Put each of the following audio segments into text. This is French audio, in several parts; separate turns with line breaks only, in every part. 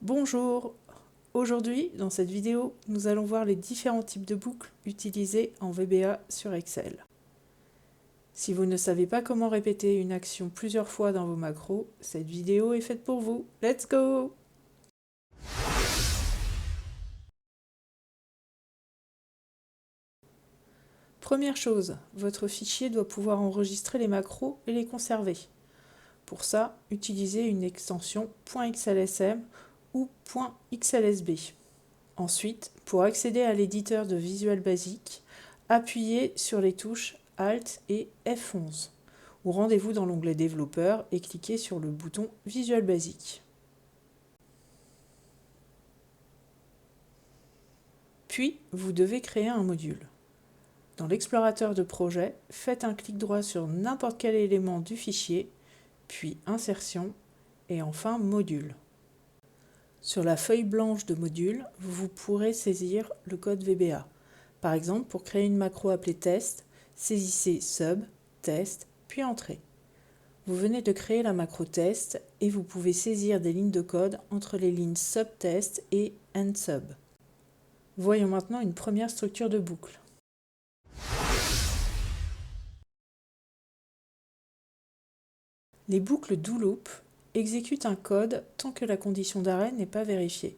Bonjour! Aujourd'hui, dans cette vidéo, nous allons voir les différents types de boucles utilisés en VBA sur Excel. Si vous ne savez pas comment répéter une action plusieurs fois dans vos macros, cette vidéo est faite pour vous. Let's go! Première chose, votre fichier doit pouvoir enregistrer les macros et les conserver. Pour ça, utilisez une extension .xlsm ou .xlsb. Ensuite, pour accéder à l'éditeur de Visual Basic, appuyez sur les touches Alt et F11 ou rendez-vous dans l'onglet Développeur et cliquez sur le bouton Visual Basic. Puis, vous devez créer un module. Dans l'explorateur de projet, faites un clic droit sur n'importe quel élément du fichier, puis Insertion et enfin Module. Sur la feuille blanche de module, vous pourrez saisir le code VBA. Par exemple, pour créer une macro appelée test, saisissez sub, test, puis entrée. Vous venez de créer la macro test et vous pouvez saisir des lignes de code entre les lignes subtest et endsub. Voyons maintenant une première structure de boucle. Les boucles do loop exécutent un code tant que la condition d'arrêt n'est pas vérifiée.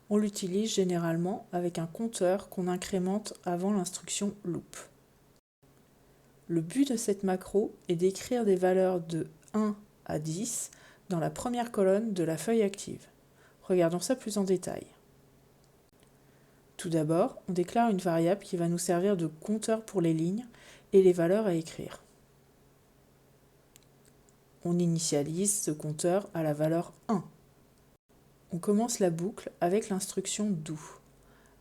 On l'utilise généralement avec un compteur qu'on incrémente avant l'instruction loop. Le but de cette macro est d'écrire des valeurs de 1 à 10 dans la première colonne de la feuille active. Regardons ça plus en détail. Tout d'abord, on déclare une variable qui va nous servir de compteur pour les lignes et les valeurs à écrire. On initialise ce compteur à la valeur 1. On commence la boucle avec l'instruction do.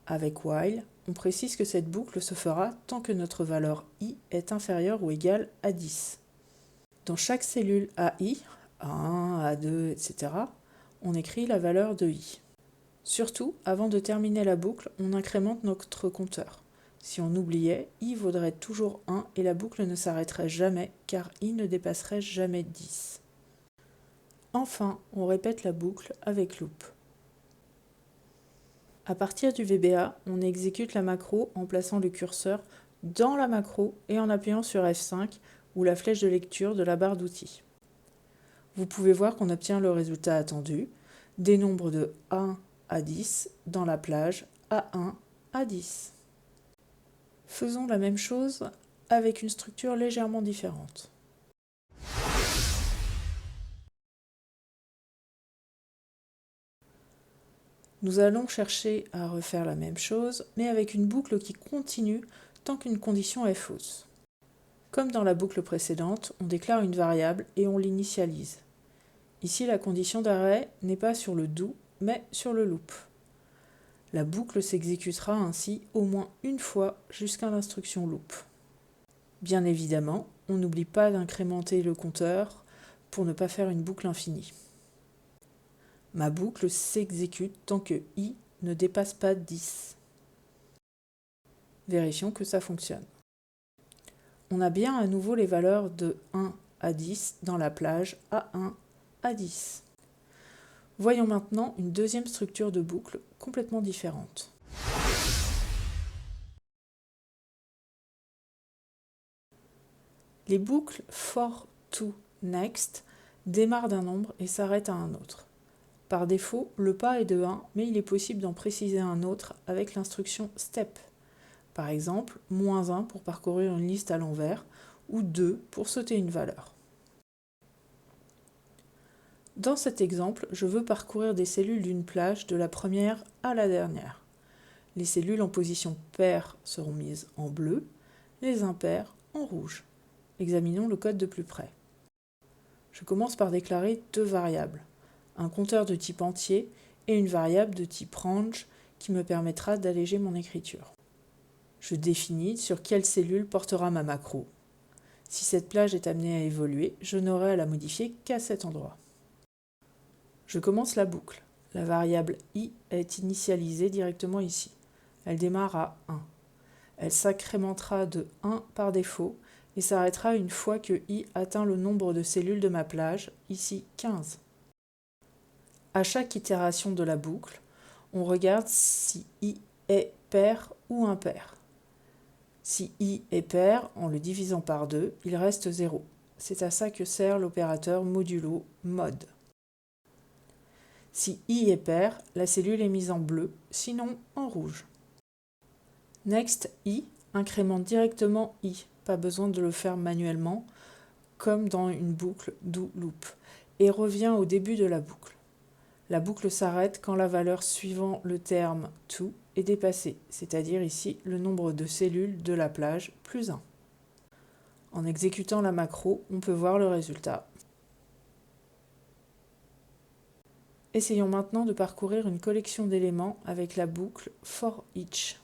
Avec while, on précise que cette boucle se fera tant que notre valeur i est inférieure ou égale à 10. Dans chaque cellule AI, A1, A2, etc., on écrit la valeur de i. Surtout, avant de terminer la boucle, on incrémente notre compteur. Si on oubliait, i vaudrait toujours 1 et la boucle ne s'arrêterait jamais car i ne dépasserait jamais 10. Enfin, on répète la boucle avec loop. À partir du VBA, on exécute la macro en plaçant le curseur dans la macro et en appuyant sur F5 ou la flèche de lecture de la barre d'outils. Vous pouvez voir qu'on obtient le résultat attendu, des nombres de 1 à 10 dans la plage A1 à 10. Faisons la même chose avec une structure légèrement différente. Nous allons chercher à refaire la même chose, mais avec une boucle qui continue tant qu'une condition est fausse. Comme dans la boucle précédente, on déclare une variable et on l'initialise. Ici, la condition d'arrêt n'est pas sur le do, mais sur le loop. La boucle s'exécutera ainsi au moins une fois jusqu'à l'instruction loop. Bien évidemment, on n'oublie pas d'incrémenter le compteur pour ne pas faire une boucle infinie. Ma boucle s'exécute tant que i ne dépasse pas 10. Vérifions que ça fonctionne. On a bien à nouveau les valeurs de 1 à 10 dans la plage A1 à 10. Voyons maintenant une deuxième structure de boucle complètement différente. Les boucles for, to, next démarrent d'un nombre et s'arrêtent à un autre. Par défaut, le pas est de 1, mais il est possible d'en préciser un autre avec l'instruction step. Par exemple, -1 pour parcourir une liste à l'envers ou 2 pour sauter une valeur. Dans cet exemple, je veux parcourir des cellules d'une plage de la première à la dernière. Les cellules en position paire seront mises en bleu, les impaires en rouge. Examinons le code de plus près. Je commence par déclarer deux variables, un compteur de type entier et une variable de type range qui me permettra d'alléger mon écriture. Je définis sur quelle cellule portera ma macro. Si cette plage est amenée à évoluer, je n'aurai à la modifier qu'à cet endroit. Je commence la boucle. La variable i est initialisée directement ici. Elle démarre à 1. Elle s'incrémentera de 1 par défaut et s'arrêtera une fois que i atteint le nombre de cellules de ma plage, ici 15. À chaque itération de la boucle, on regarde si i est pair ou impair. Si i est pair, en le divisant par 2, il reste 0. C'est à ça que sert l'opérateur modulo mod. Si i est pair, la cellule est mise en bleu, sinon en rouge. Next i incrémente directement i, pas besoin de le faire manuellement, comme dans une boucle do loop, et revient au début de la boucle. La boucle s'arrête quand la valeur suivant le terme to est dépassée, c'est-à-dire ici le nombre de cellules de la plage plus 1. En exécutant la macro, on peut voir le résultat. Essayons maintenant de parcourir une collection d'éléments avec la boucle for each.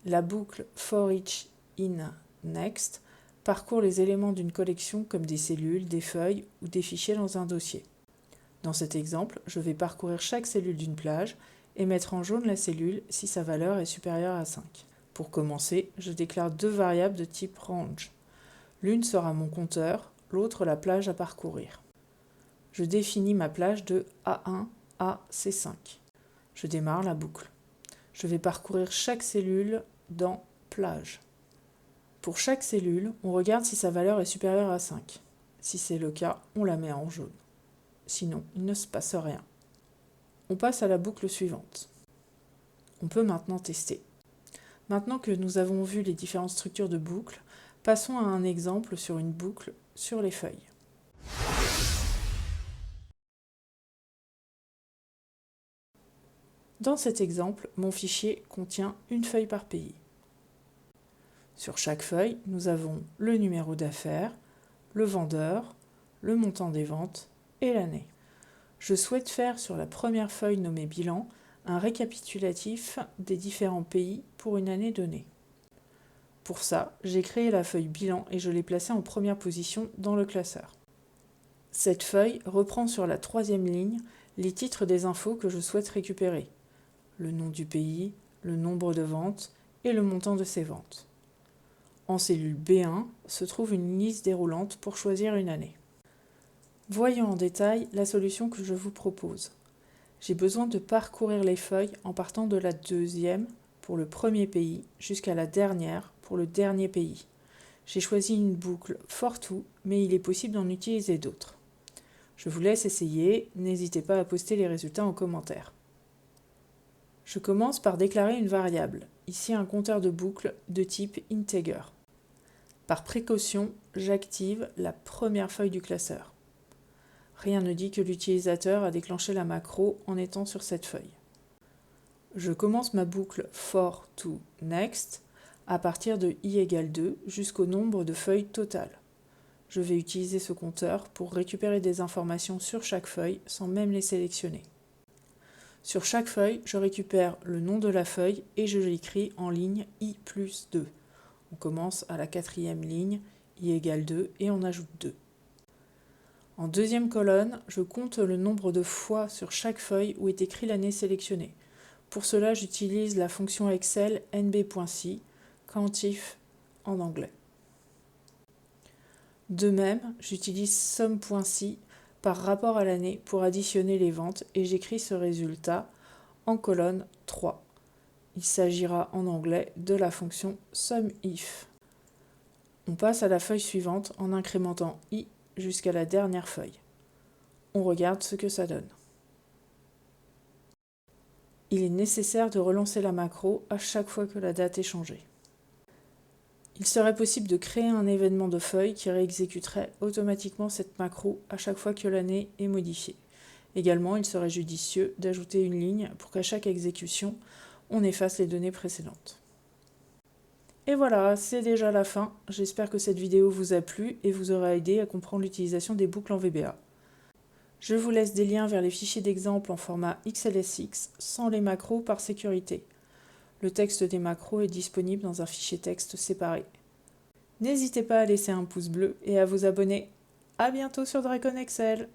La boucle for each in next parcourt les éléments d'une collection comme des cellules, des feuilles ou des fichiers dans un dossier. Dans cet exemple, je vais parcourir chaque cellule d'une plage et mettre en jaune la cellule si sa valeur est supérieure à 5. Pour commencer, je déclare 2 variables de type range. L'une sera mon compteur, l'autre la plage à parcourir. Je définis ma plage de A1 à C5. Je démarre la boucle. Je vais parcourir chaque cellule dans plage. Pour chaque cellule, on regarde si sa valeur est supérieure à 5. Si c'est le cas, on la met en jaune. Sinon, il ne se passe rien. On passe à la boucle suivante. On peut maintenant tester. Maintenant que nous avons vu les différentes structures de boucles, passons à un exemple sur une boucle sur les feuilles. Dans cet exemple, mon fichier contient une feuille par pays. Sur chaque feuille, nous avons le numéro d'affaires, le vendeur, le montant des ventes et l'année. Je souhaite faire sur la première feuille nommée bilan un récapitulatif des différents pays pour une année donnée. Pour ça, j'ai créé la feuille bilan et je l'ai placée en première position dans le classeur. Cette feuille reprend sur la 3e ligne les titres des infos que je souhaite récupérer, le nom du pays, le nombre de ventes et le montant de ces ventes. En cellule B1 se trouve une liste déroulante pour choisir une année. Voyons en détail la solution que je vous propose. J'ai besoin de parcourir les feuilles en partant de la 2e pour le premier pays jusqu'à la dernière pour le dernier pays. J'ai choisi une boucle for to, mais il est possible d'en utiliser d'autres. Je vous laisse essayer, n'hésitez pas à poster les résultats en commentaire. Je commence par déclarer une variable, ici un compteur de boucle de type integer. Par précaution, j'active la première feuille du classeur. Rien ne dit que l'utilisateur a déclenché la macro en étant sur cette feuille. Je commence ma boucle for to next à partir de i égale 2 jusqu'au nombre de feuilles totales. Je vais utiliser ce compteur pour récupérer des informations sur chaque feuille sans même les sélectionner. Sur chaque feuille, je récupère le nom de la feuille et je l'écris en ligne i plus 2. On commence à la 4e ligne, i égale 2 et on ajoute 2. En 2e colonne, je compte le nombre de fois sur chaque feuille où est écrit l'année sélectionnée. Pour cela, j'utilise la fonction Excel nb.si, countif en anglais. De même, j'utilise sum.si par rapport à l'année pour additionner les ventes et j'écris ce résultat en colonne 3. Il s'agira en anglais de la fonction SUMIF. On passe à la feuille suivante en incrémentant i jusqu'à la dernière feuille. On regarde ce que ça donne. Il est nécessaire de relancer la macro à chaque fois que la date est changée. Il serait possible de créer un événement de feuille qui réexécuterait automatiquement cette macro à chaque fois que l'année est modifiée. Également, il serait judicieux d'ajouter une ligne pour qu'à chaque exécution, on efface les données précédentes. Et voilà, c'est déjà la fin. J'espère que cette vidéo vous a plu et vous aura aidé à comprendre l'utilisation des boucles en VBA. Je vous laisse des liens vers les fichiers d'exemple en format XLSX sans les macros par sécurité. Le texte des macros est disponible dans un fichier texte séparé. N'hésitez pas à laisser un pouce bleu et à vous abonner. À bientôt sur Dragon Excel.